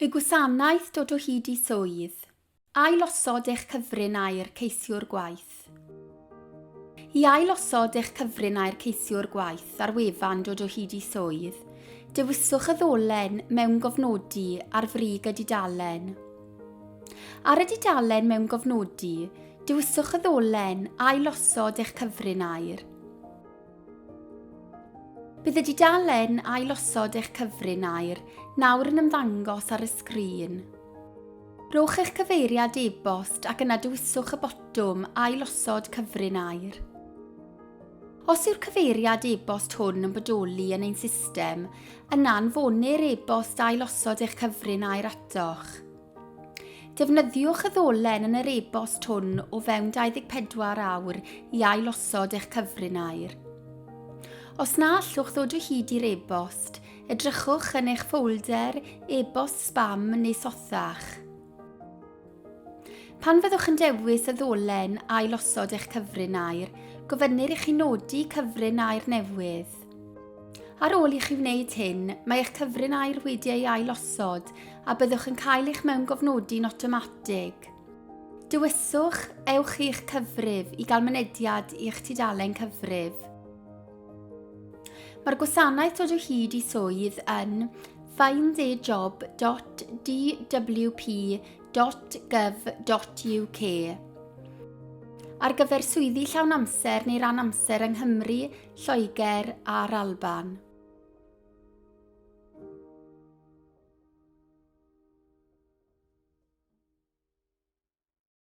Bydd gwasanaeth dod o hyd I swydd. Ailosod eich cyfrinair ceisiwr gwaith. I ailosod eich cyfrinair ceisiwr gwaith ar wefan dod o hyd I swydd, dewiswch y ddolen mewngofnodi ar frig y dudalen. Ar y dudalen mewngofnodi, dewiswch y ddolen ailosod eich cyfrinair. Bydd y dudalen ailosod eich cyfrinair nawr yn ymddangos ar y sgrin. Rhowch eich cyfeiriad e-bost ac yna dewiswch y botwm ailosod cyfrinair. Os yw'r cyfeiriad e-bost hwn yn bodoli yn ein system, yna anfonir e-bost ailosod eich cyfrinair atoch. Defnyddiwch y ddolen yn yr e-bost hwn o fewn 24 awr I ailosod eich cyfrinair. Os na allwch ddod o hyd i'r e-bost, edrychwch yn eich ffolder e-bost sbam neu sothach. Pan fyddwch yn dewis y ddolen ailosod eich cyfrinair, gofynnir I chi nodi cyfrinair newydd. Ar ôl I chi wneud hyn, mae eich cyfrinair wedi'i ailosod a byddwch yn cael eich mewngofnodi'n awtomatig. Dewiswch ewch i'ch cyfrif I gael mynediad i'ch tudalen cyfrif. Mae'r gwasanaeth dod o hyd I swydd yn findajob.dwp.gov.uk ar gyfer swyddi llawn amser neu ran amser yng Nghymru, Lloegr a'r Alban.